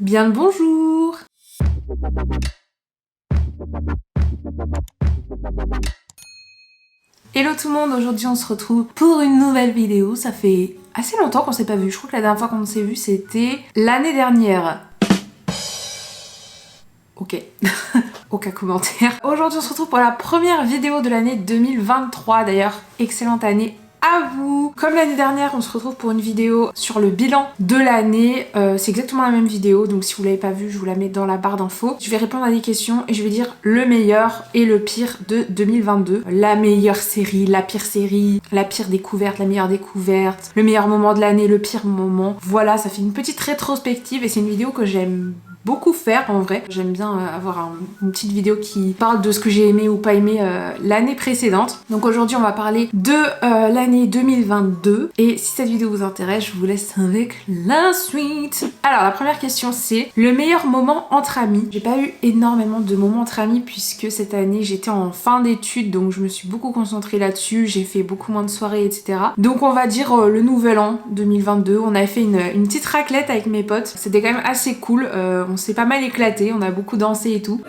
Bien le bonjour! Hello tout le monde, aujourd'hui on se retrouve pour une nouvelle vidéo. Ça fait assez longtemps qu'on s'est pas vu. Je crois que la dernière fois qu'on s'est vu c'était l'année dernière. Ok, aucun commentaire. Aujourd'hui on se retrouve pour la première vidéo de l'année 2023. D'ailleurs, excellente année à vous. Comme l'année dernière, on se retrouve pour une vidéo sur le bilan de l'année. C'est exactement la même vidéo, donc si vous l'avez pas vue, je vous la mets dans la barre d'infos. Je vais répondre à des questions et je vais dire le meilleur et le pire de 2022. La meilleure série, la pire découverte, la meilleure découverte, le meilleur moment de l'année, le pire moment. Voilà, ça fait une petite rétrospective et c'est une vidéo que j'aime beaucoup faire en vrai. J'aime bien avoir une petite vidéo qui parle de ce que j'ai aimé ou pas aimé l'année précédente. Donc aujourd'hui on va parler de l'année 2022 et si cette vidéo vous intéresse, je vous laisse avec la suite. Alors la première question c'est le meilleur moment entre amis. J'ai pas eu énormément de moments entre amis puisque cette année j'étais en fin d'études, donc je me suis beaucoup concentrée là-dessus, j'ai fait beaucoup moins de soirées, etc. Donc on va dire le nouvel an 2022, on avait fait une petite raclette avec mes potes, c'était quand même assez cool. On s'est pas mal éclaté, on a beaucoup dansé et tout.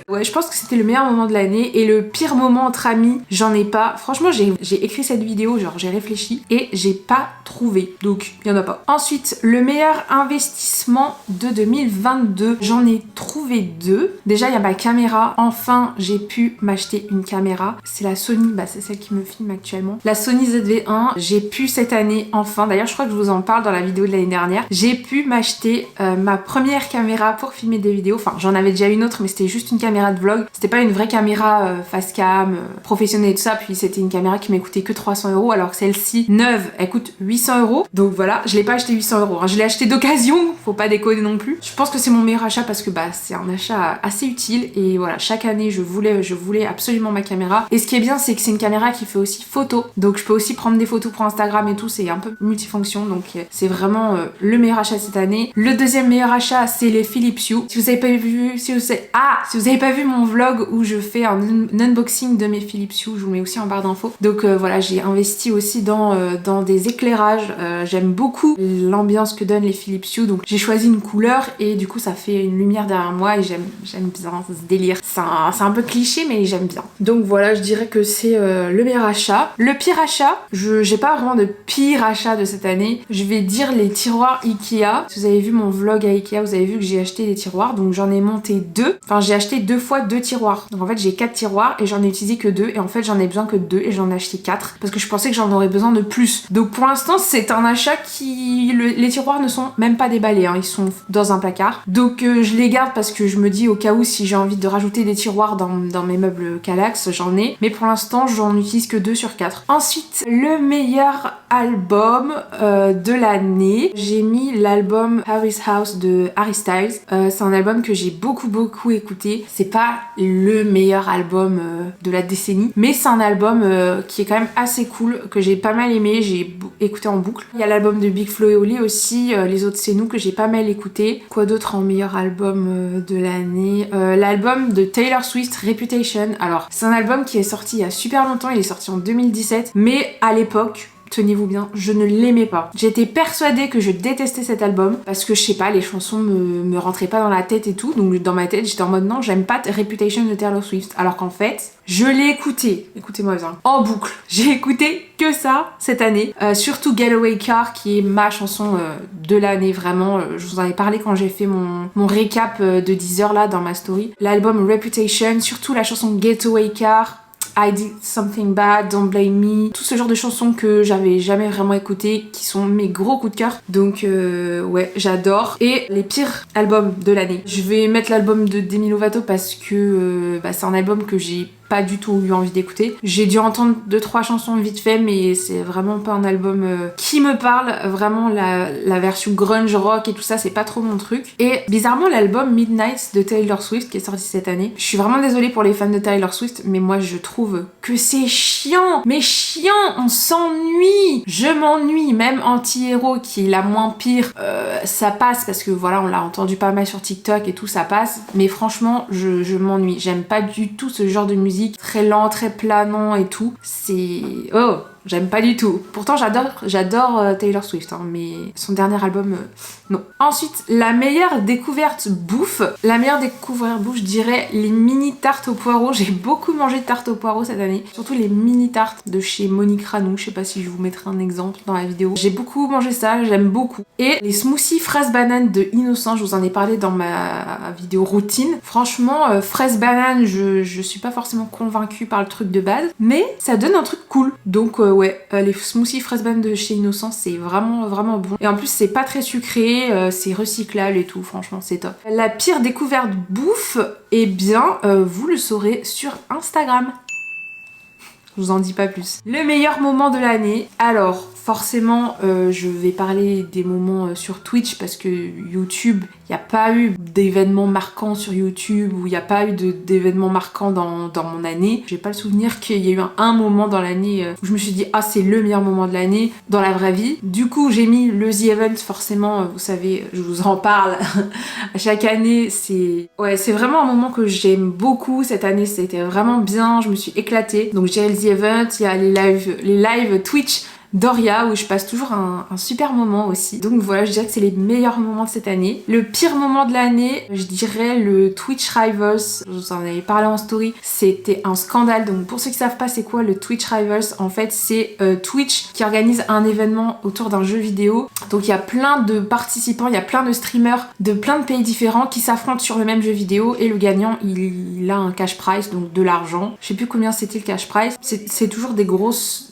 Ouais, je pense que c'était le meilleur moment de l'année et le pire moment entre amis, j'en ai pas. Franchement, j'ai écrit cette vidéo, genre j'ai réfléchi et j'ai pas trouvé. Donc, il y en a pas. Ensuite, le meilleur investissement de 2022, j'en ai trouvé deux. Déjà, il y a ma caméra. Enfin, j'ai pu m'acheter une caméra. C'est la Sony, bah c'est celle qui me filme actuellement. La Sony ZV-1, j'ai pu cette année, enfin, d'ailleurs je crois que je vous en parle dans la vidéo de l'année dernière, j'ai pu m'acheter ma première caméra pour filmer des vidéos. Enfin, j'en avais déjà une autre, mais c'était juste une caméra de vlog. C'était pas une vraie caméra face cam, professionnelle et tout ça, puis c'était une caméra qui m'a coûté que 300 €, alors que celle-ci, neuve, elle coûte 800 €. Donc voilà, je l'ai pas acheté 800 €, hein. Je l'ai acheté d'occasion, faut pas déconner non plus. Je pense que c'est mon meilleur achat parce que bah c'est un achat assez utile et voilà, chaque année je voulais absolument ma caméra. Et ce qui est bien, c'est que c'est une caméra qui fait aussi photo, donc je peux aussi prendre des photos pour Instagram et tout, c'est un peu multifonction, donc c'est vraiment le meilleur achat de cette année. Le deuxième meilleur achat, c'est les Philips Hue. Si vous avez pas vu, si vous avez pas vu mon vlog où je fais un unboxing de mes Philips Hue, je vous mets aussi en barre d'infos. Donc voilà, j'ai investi aussi dans des éclairages. J'aime beaucoup l'ambiance que donnent les Philips Hue, donc j'ai choisi une couleur et du coup ça fait une lumière derrière moi et j'aime bien ce délire. C'est un peu cliché mais j'aime bien. Donc voilà, je dirais que c'est le meilleur achat. Le pire achat, j'ai pas vraiment de pire achat de cette année. Je vais dire les tiroirs Ikea. Si vous avez vu mon vlog à Ikea, vous avez vu que j'ai acheté des tiroirs, donc j'en ai monté deux. Enfin, j'ai acheté deux fois deux tiroirs. Donc en fait, j'ai 4 tiroirs et j'en ai utilisé que 2 et en fait, j'en ai besoin que de 2 et j'en ai acheté 4 parce que je pensais que j'en aurais besoin de plus. Donc pour l'instant, c'est un achat qui... les tiroirs ne sont même pas déballés, hein. Ils sont dans un placard. Donc je les garde parce que je me dis au cas où si j'ai envie de rajouter des tiroirs dans mes meubles Kallax, j'en ai. Mais pour l'instant, j'en utilise que 2 sur 4. Ensuite, le meilleur album de l'année. J'ai mis l'album Harry's House de Harry Styles. C'est un album que j'ai beaucoup écouté. C'est pas le meilleur album de la décennie, mais c'est un album qui est quand même assez cool, que j'ai pas mal aimé, j'ai écouté en boucle. Il y a l'album de Big Flo et Oli aussi, Les Autres C'est Nous, que j'ai pas mal écouté. Quoi d'autre en meilleur album de l'année? L'album de Taylor Swift, Reputation. Alors c'est un album qui est sorti il y a super longtemps, il est sorti en 2017, mais à l'époque, tenez-vous bien, je ne l'aimais pas. J'étais persuadée que je détestais cet album parce que je sais pas, les chansons me rentraient pas dans la tête et tout, donc dans ma tête j'étais en mode non, j'aime pas Reputation de Taylor Swift, alors qu'en fait je l'ai écouté, écoutez-moi bien, en boucle. J'ai écouté que ça cette année, surtout Getaway Car qui est ma chanson de l'année vraiment. Je vous en ai parlé quand j'ai fait mon récap de 10 heures là dans ma story. L'album Reputation, surtout la chanson Getaway Car, I Did Something Bad, Don't Blame Me, tout ce genre de chansons que j'avais jamais vraiment écoutées, qui sont mes gros coups de cœur. Donc ouais, j'adore. Et les pires albums de l'année. Je vais mettre l'album de Demi Lovato parce que c'est un album que j'ai pas du tout eu envie d'écouter. J'ai dû entendre 2-3 chansons vite fait, mais c'est vraiment pas un album qui me parle. Vraiment la version grunge rock et tout ça, c'est pas trop mon truc. Et bizarrement, l'album Midnight de Taylor Swift qui est sorti cette année, je suis vraiment désolée pour les fans de Taylor Swift, mais moi je trouve trouve que c'est chiant, mais chiant, on s'ennuie. Je m'ennuie, même Anti-Héros qui est la moins pire, ça passe parce que voilà, on l'a entendu pas mal sur TikTok et tout, ça passe. Mais franchement, je m'ennuie. J'aime pas du tout ce genre de musique très lent, très planant et tout. C'est... Oh, j'aime pas du tout. Pourtant, j'adore Taylor Swift, hein, mais son dernier album, non. Ensuite, la meilleure découverte bouffe. La meilleure découverte bouffe, je dirais les mini tartes aux poireaux. J'ai beaucoup mangé de tartes aux poireaux cette année. Surtout les mini tartes de chez Monique Ranou. Je sais pas si je vous mettrai un exemple dans la vidéo. J'ai beaucoup mangé ça, j'aime beaucoup. Et les smoothies fraises bananes de Innocent, je vous en ai parlé dans ma vidéo routine. Franchement, fraises bananes, je suis pas forcément convaincue par le truc de base, mais ça donne un truc cool. Donc ouais, les smoothies fraises bananes de chez Innocent, c'est vraiment vraiment bon. Et en plus, c'est pas très sucré, c'est recyclable et tout, franchement, c'est top. La pire découverte bouffe, eh bien, vous le saurez sur Instagram. Je vous en dis pas plus. Le meilleur moment de l'année. Alors, forcément, je vais parler des moments sur Twitch parce que YouTube, il n'y a pas eu d'événements marquants sur YouTube ou il n'y a pas eu d'événements marquants dans mon année. J'ai pas le souvenir qu'il y a eu un moment dans l'année où je me suis dit ah c'est le meilleur moment de l'année dans la vraie vie. Du coup j'ai mis le The Event, forcément, vous savez, je vous en parle à chaque année. C'est vraiment un moment que j'aime beaucoup. Cette année c'était vraiment bien, je me suis éclatée. Donc j'ai le The Event, il y a les lives Twitch Doria où je passe toujours un super moment aussi. Donc voilà, je dirais que c'est les meilleurs moments de cette année. Le pire moment de l'année, je dirais le Twitch Rivals. Je vous en avais parlé en story. C'était un scandale. Donc pour ceux qui savent pas c'est quoi le Twitch Rivals, en fait c'est Twitch qui organise un événement autour d'un jeu vidéo. Donc il y a plein de participants, il y a plein de streamers de plein de pays différents qui s'affrontent sur le même jeu vidéo et le gagnant il a un cash prize, donc de l'argent. Je sais plus combien c'était le cash prize. C'est toujours des grosses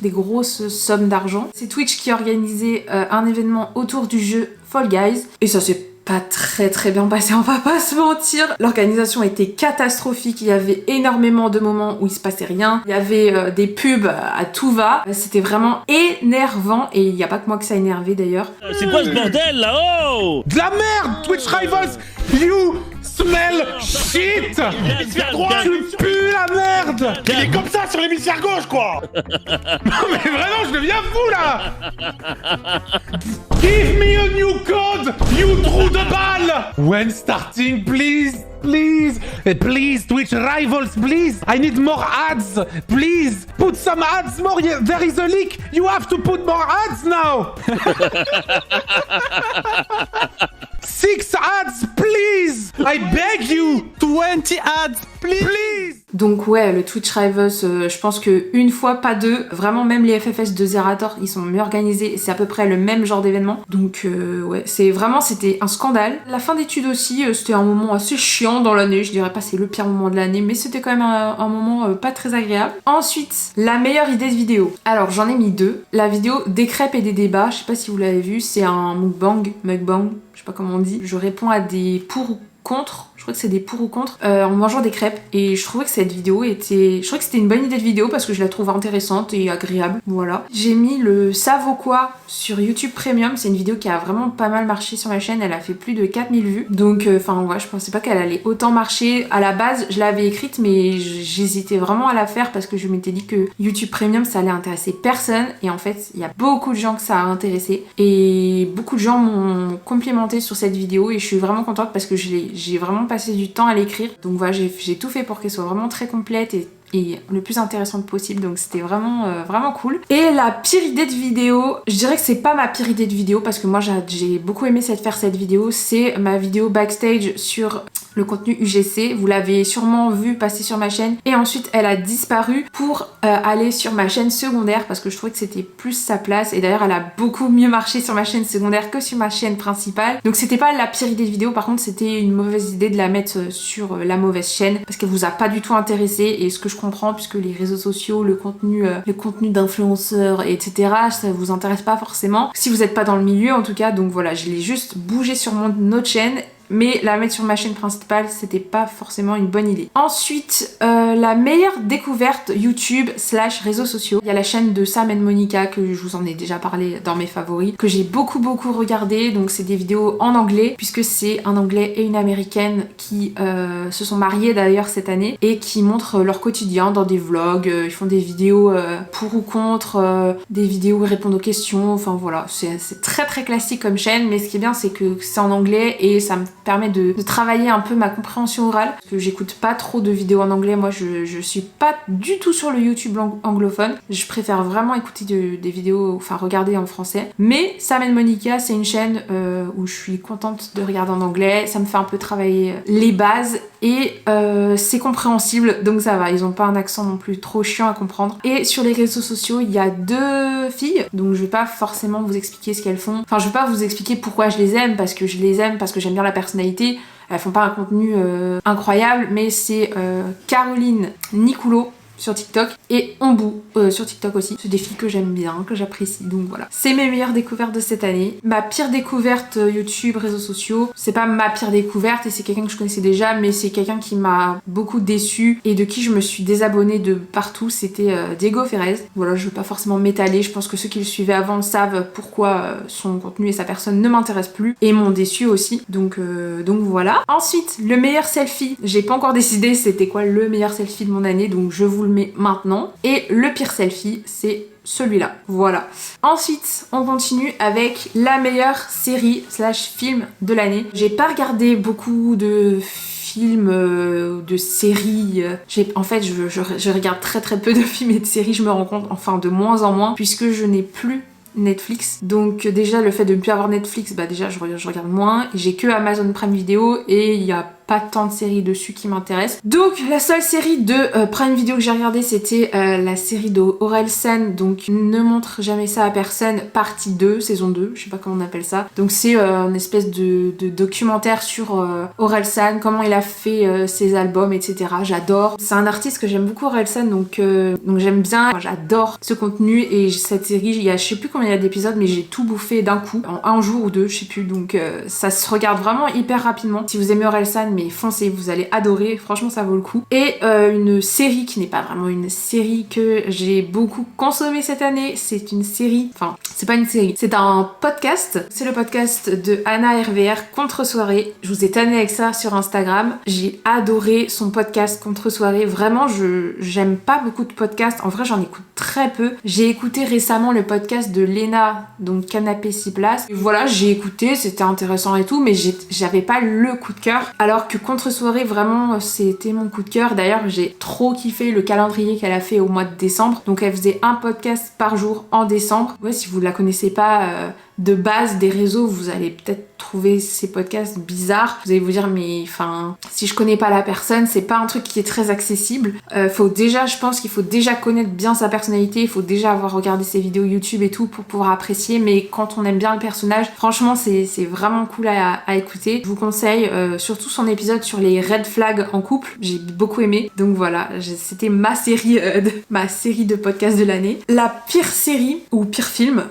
sommes d'argent. C'est Twitch qui organisait un événement autour du jeu Fall Guys et ça s'est pas très bien passé, on va pas se mentir. L'organisation était catastrophique, il y avait énormément de moments où il se passait rien, il y avait des pubs à tout va, c'était vraiment énervant et il y a pas que moi que ça a énervé d'ailleurs. C'est quoi ce bordel là? Oh, de la merde, Twitch Rivals, you smell shit. L'hémisphère droit, tu pues la merde. Il est comme ça sur l'hémisphère gauche quoi. Non mais vraiment, je deviens fou là. Give me a new code, you trou de balle. When starting, please. Please, please, Twitch Rivals, please. I need more ads, please. Put some ads more. There is a leak. You have to put more ads now. 6 ads, please. I beg you. 20 ads, please. Donc ouais, le Twitch Rivals, je pense que une fois, pas deux. Vraiment, même les FFS de Zerator, ils sont mieux organisés. C'est à peu près le même genre d'événement. Donc ouais, c'était un scandale. La fin d'études aussi, c'était un moment assez chiant dans l'année. Je dirais pas c'est le pire moment de l'année, mais c'était quand même un moment pas très agréable. Ensuite, la meilleure idée de vidéo. Alors j'en ai mis deux. La vidéo des crêpes et des débats, je sais pas si vous l'avez vu, c'est un mukbang, je sais pas comment on dit. Je réponds à des pour ou contre. Je crois que c'est des pour ou contre en mangeant des crêpes et je trouvais que cette vidéo je trouvais que c'était une bonne idée de vidéo parce que je la trouve intéressante et agréable, voilà. J'ai mis le ça vaut quoi sur YouTube Premium, c'est une vidéo qui a vraiment pas mal marché sur ma chaîne, elle a fait plus de 4000 vues, donc enfin ouais, je pensais pas qu'elle allait autant marcher. À la base je l'avais écrite mais j'hésitais vraiment à la faire parce que je m'étais dit que YouTube Premium ça allait intéresser personne et en fait il y a beaucoup de gens que ça a intéressé et beaucoup de gens m'ont complimenté sur cette vidéo et je suis vraiment contente parce que j'ai vraiment passé du temps à l'écrire, donc voilà, j'ai tout fait pour qu'elle soit vraiment très complète et le plus intéressante possible, donc c'était vraiment vraiment cool. Et la pire idée de vidéo, je dirais que c'est pas ma pire idée de vidéo parce que moi j'ai beaucoup aimé faire cette vidéo, c'est ma vidéo backstage sur le contenu UGC, vous l'avez sûrement vu passer sur ma chaîne et ensuite elle a disparu pour aller sur ma chaîne secondaire parce que je trouvais que c'était plus sa place et d'ailleurs elle a beaucoup mieux marché sur ma chaîne secondaire que sur ma chaîne principale, donc c'était pas la pire idée de vidéo, par contre c'était une mauvaise idée de la mettre sur la mauvaise chaîne parce qu'elle vous a pas du tout intéressé et ce que je comprends puisque les réseaux sociaux, le contenu d'influenceurs etc, ça vous intéresse pas forcément si vous n'êtes pas dans le milieu en tout cas, donc voilà, je l'ai juste bougé sur mon autre chaîne. mais la mettre sur ma chaîne principale, c'était pas forcément une bonne idée. Ensuite, la meilleure découverte YouTube / réseaux sociaux. Il y a la chaîne de Sam & Monica que je vous en ai déjà parlé dans mes favoris, que j'ai beaucoup regardé. Donc c'est des vidéos en anglais, puisque c'est un anglais et une américaine qui se sont mariés d'ailleurs cette année et qui montrent leur quotidien dans des vlogs. Ils font des vidéos pour ou contre, des vidéos où ils répondent aux questions. Enfin voilà, c'est très classique comme chaîne, mais ce qui est bien c'est que c'est en anglais et ça me permet de travailler un peu ma compréhension orale, parce que j'écoute pas trop de vidéos en anglais. Moi je suis pas du tout sur le YouTube anglophone, je préfère vraiment écouter des vidéos, enfin regarder en français. Mais Sam & Monica, c'est une chaîne où je suis contente de regarder en anglais, ça me fait un peu travailler les bases et c'est compréhensible, donc ça va, ils ont pas un accent non plus trop chiant à comprendre. Et sur les réseaux sociaux, il y a 2 filles, donc je vais pas forcément vous expliquer ce qu'elles font, enfin je vais pas vous expliquer pourquoi je les aime, parce que je les aime parce que j'aime bien la personnalité. Elles font pas un contenu incroyable, mais c'est Caroline Nicoulot sur TikTok et Ombou sur TikTok aussi. C'est des filles que j'aime bien, que j'apprécie, donc voilà. C'est mes meilleures découvertes de cette année. Ma pire découverte YouTube, réseaux sociaux, c'est pas ma pire découverte et c'est quelqu'un que je connaissais déjà, mais c'est quelqu'un qui m'a beaucoup déçue et de qui je me suis désabonnée de partout, c'était Diego Ferrez. Voilà, je veux pas forcément m'étaler, je pense que ceux qui le suivaient avant savent pourquoi son contenu et sa personne ne m'intéressent plus et m'ont déçue aussi, donc voilà. Ensuite, le meilleur selfie, j'ai pas encore décidé c'était quoi le meilleur selfie de mon année, donc je vous le mets maintenant. Et le pire selfie, c'est celui-là. Voilà. Ensuite, on continue avec la meilleure série / film de l'année. J'ai pas regardé beaucoup de films, de séries. En fait, je regarde très peu de films et de séries, je me rends compte, enfin de moins en moins, puisque je n'ai plus Netflix. Donc déjà le fait de ne plus avoir Netflix, bah déjà je regarde moins. J'ai que Amazon Prime Video et il y a pas tant de séries dessus qui m'intéressent. Donc la seule série de Prime Video que j'ai regardée, c'était la série de Orelsan, donc Ne montre jamais ça à personne, partie 2, saison 2, je sais pas comment on appelle ça. Donc c'est une espèce de documentaire sur Orelsan, comment il a fait ses albums, etc. J'adore. C'est un artiste que j'aime beaucoup, Orelsan, donc j'aime bien, j'adore ce contenu et cette série, je sais plus combien il y a d'épisodes, mais j'ai tout bouffé d'un coup, en un jour ou deux, je sais plus, donc ça se regarde vraiment hyper rapidement. Si vous aimez Orelsan, mais foncez, vous allez adorer, franchement ça vaut le coup. Et une série qui n'est pas vraiment une série que j'ai beaucoup consommée cette année, c'est une série, enfin c'est pas une série, c'est un podcast, c'est le podcast de Anna RVR, Contre Soirée. Je vous ai tanné avec ça sur Instagram, j'ai adoré son podcast Contre Soirée, vraiment j'aime pas beaucoup de podcasts, en vrai j'en écoute très peu. J'ai écouté récemment le podcast de Léna, donc Canapé 6 places, et voilà, j'ai écouté, c'était intéressant et tout, mais j'avais pas le coup de cœur, alors que Contre Soirée, vraiment c'était mon coup de cœur. D'ailleurs j'ai trop kiffé le calendrier qu'elle a fait au mois de décembre, donc elle faisait un podcast par jour en décembre. Ouais, si vous la connaissez pas de base des réseaux, vous allez peut-être trouver ces podcasts bizarres, vous allez vous dire mais enfin si je connais pas la personne, c'est pas un truc qui est très accessible. Je pense qu'il faut déjà connaître bien sa personnalité, il faut déjà avoir regardé ses vidéos YouTube et tout pour pouvoir apprécier, mais quand on aime bien le personnage, franchement c'est vraiment cool à écouter. Je vous conseille surtout son épisode sur les red flags en couple, j'ai beaucoup aimé, donc voilà, c'était ma série de podcasts de l'année. La pire série ou pire film,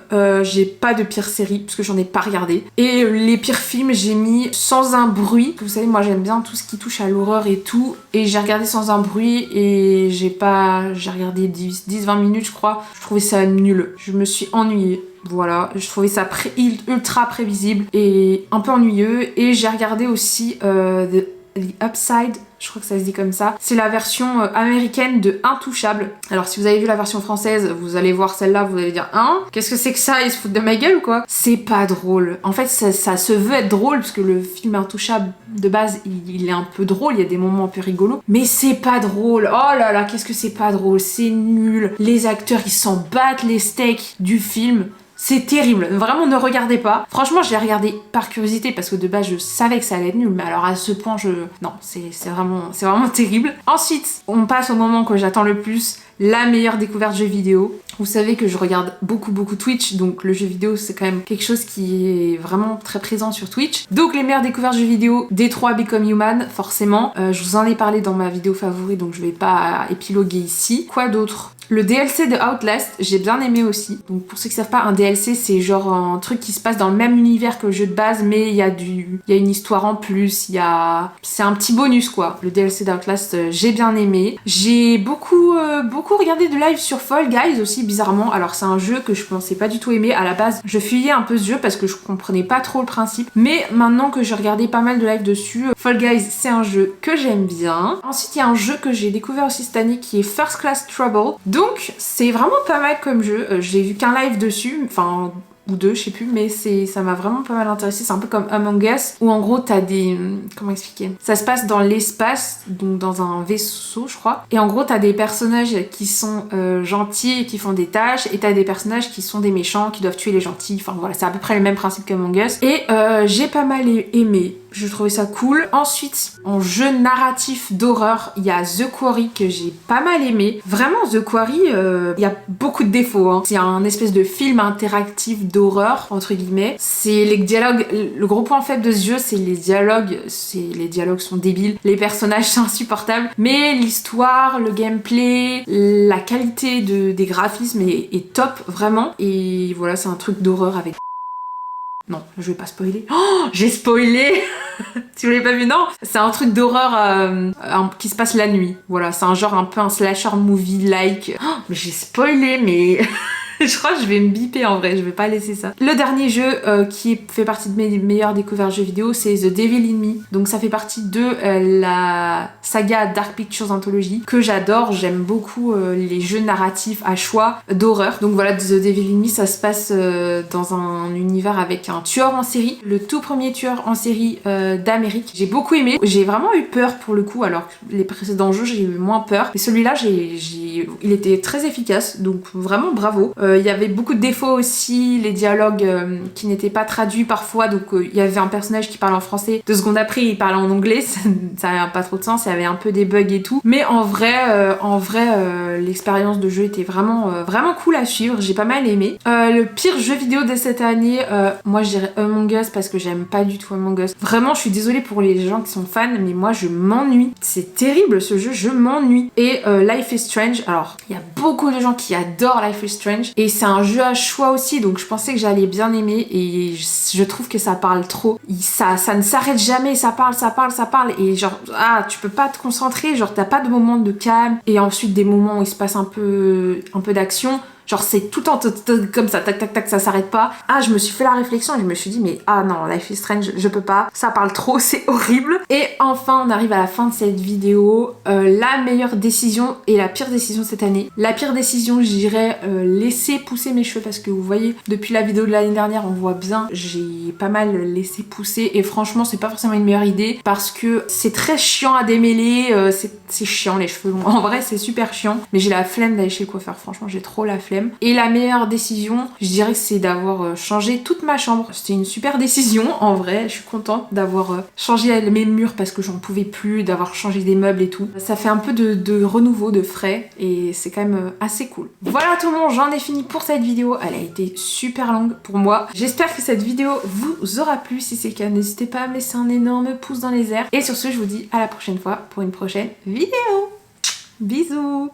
j'ai pas de pire série parce que j'en ai pas regardé, et les pires films j'ai mis Sans un bruit. Vous savez, moi j'aime bien tout ce qui touche à l'horreur et tout, et j'ai regardé Sans un bruit et j'ai regardé 10-20 minutes je crois, je trouvais ça nul, je me suis ennuyée. Voilà, je trouvais ça ultra prévisible et un peu ennuyeux. Et j'ai regardé aussi The Upside, je crois que ça se dit comme ça. C'est la version américaine de Intouchable. Alors si vous avez vu la version française, vous allez voir celle-là, vous allez dire hein, qu'est-ce que c'est que ça, ils se foutent de ma gueule ou quoi? C'est pas drôle. En fait ça se veut être drôle parce que le film Intouchable de base il est un peu drôle, il y a des moments un peu rigolos, mais c'est pas drôle. Oh là là, qu'est-ce que c'est pas drôle, c'est nul. Les acteurs ils s'en battent les steaks du film. C'est terrible, vraiment ne regardez pas. Franchement, je l'ai regardé par curiosité parce que de base je savais que ça allait être nul, mais alors à ce point non, c'est vraiment terrible. Ensuite, on passe au moment que j'attends le plus, la meilleure découverte jeux vidéo. Vous savez que je regarde beaucoup Twitch, donc le jeu vidéo c'est quand même quelque chose qui est vraiment très présent sur Twitch. Donc les meilleures découvertes jeux vidéo, D3 Become Human, forcément. Je vous en ai parlé dans ma vidéo favorite, donc je vais pas épiloguer ici. Quoi d'autre? Le DLC de Outlast, j'ai bien aimé aussi. Donc pour ceux qui savent pas, un DLC c'est genre un truc qui se passe dans le même univers que le jeu de base, mais il y a une histoire en plus, c'est un petit bonus quoi. Le DLC d'Outlast, j'ai bien aimé. J'ai beaucoup regardé de live sur Fall Guys aussi, bizarrement. Alors c'est un jeu que je pensais pas du tout aimer à la base. Je fuyais un peu ce jeu parce que je comprenais pas trop le principe. Mais maintenant que j'ai regardé pas mal de live dessus, Fall Guys c'est un jeu que j'aime bien. Ensuite il y a un jeu que j'ai découvert aussi cette année qui est First Class Trouble. Donc c'est vraiment pas mal comme jeu. J'ai vu qu'un live dessus, enfin ou deux, je sais plus, mais ça m'a vraiment pas mal intéressé. C'est un peu comme Among Us, où en gros t'as des... Comment expliquer? Ça se passe dans l'espace, donc dans un vaisseau je crois, et en gros t'as des personnages qui sont gentils et qui font des tâches, et t'as des personnages qui sont des méchants, qui doivent tuer les gentils, enfin voilà, c'est à peu près le même principe qu'Among Us, et j'ai pas mal aimé. Je trouvais ça cool. Ensuite, en jeu narratif d'horreur, il y a The Quarry que j'ai pas mal aimé. Vraiment, The Quarry, il y a beaucoup de défauts. Hein. C'est un espèce de film interactif d'horreur, entre guillemets. C'est les dialogues... Le gros point faible de ce jeu, c'est les dialogues. Les dialogues sont débiles. Les personnages sont insupportables. Mais l'histoire, le gameplay, la qualité des graphismes est top, vraiment. Et voilà, c'est un truc d'horreur avec... Non, je vais pas spoiler. Oh, j'ai spoilé. Si vous l'avez pas vu, non. C'est un truc d'horreur qui se passe la nuit. Voilà, c'est un genre un peu un slasher movie-like. Oh, mais j'ai spoilé, mais... Je crois que je vais me biper en vrai, je vais pas laisser ça. Le dernier jeu qui fait partie de mes meilleures découvertes jeux vidéo, c'est The Devil in Me. Donc ça fait partie de la saga Dark Pictures Anthology que j'adore. J'aime beaucoup les jeux narratifs à choix d'horreur. Donc voilà, The Devil in Me, ça se passe dans un univers avec un tueur en série. Le tout premier tueur en série d'Amérique. J'ai beaucoup aimé. J'ai vraiment eu peur pour le coup, alors que les précédents jeux, j'ai eu moins peur. Mais celui-là, il était très efficace, donc vraiment bravo. Il y avait beaucoup de défauts aussi, les dialogues qui n'étaient pas traduits parfois, donc il y avait un personnage qui parlait en français, 2 secondes après il parlait en anglais, ça n'avait pas trop de sens, il y avait un peu des bugs et tout, mais en vrai l'expérience de jeu était vraiment cool à suivre, j'ai pas mal aimé. Le pire jeu vidéo de cette année, moi je dirais Among Us parce que j'aime pas du tout Among Us. Vraiment, je suis désolée pour les gens qui sont fans, mais moi je m'ennuie. C'est terrible ce jeu, je m'ennuie. Et Life is Strange, alors il y a beaucoup de gens qui adorent Life is Strange, et c'est un jeu à choix aussi, donc je pensais que j'allais bien aimer, et je trouve que ça parle trop. Ça ne s'arrête jamais, ça parle, et genre, tu peux pas te concentrer, genre t'as pas de moment de calme, et ensuite des moments où il se passe un peu d'action. Genre c'est tout le temps comme ça, tac tac tac, ça s'arrête pas. Je me suis fait la réflexion et je me suis dit mais non, Life is Strange, je peux pas, ça parle trop, c'est horrible. Et enfin on arrive à la fin de cette vidéo, la meilleure décision et la pire décision cette année. La pire décision, je dirais laisser pousser mes cheveux, parce que vous voyez depuis la vidéo de l'année dernière, on voit bien, j'ai pas mal laissé pousser, et franchement c'est pas forcément une meilleure idée parce que c'est très chiant à démêler, c'est chiant les cheveux longs, en vrai c'est super chiant, mais j'ai la flemme d'aller chez le coiffeur, franchement j'ai trop la flemme. Et la meilleure décision, je dirais que c'est d'avoir changé toute ma chambre. C'était une super décision, en vrai. Je suis contente d'avoir changé mes murs parce que j'en pouvais plus, d'avoir changé des meubles et tout. Ça fait un peu de renouveau, de frais, et c'est quand même assez cool. Voilà tout le monde, j'en ai fini pour cette vidéo. Elle a été super longue pour moi. J'espère que cette vidéo vous aura plu. Si c'est le cas, n'hésitez pas à me laisser un énorme pouce dans les airs. Et sur ce, je vous dis à la prochaine fois pour une prochaine vidéo. Bisous!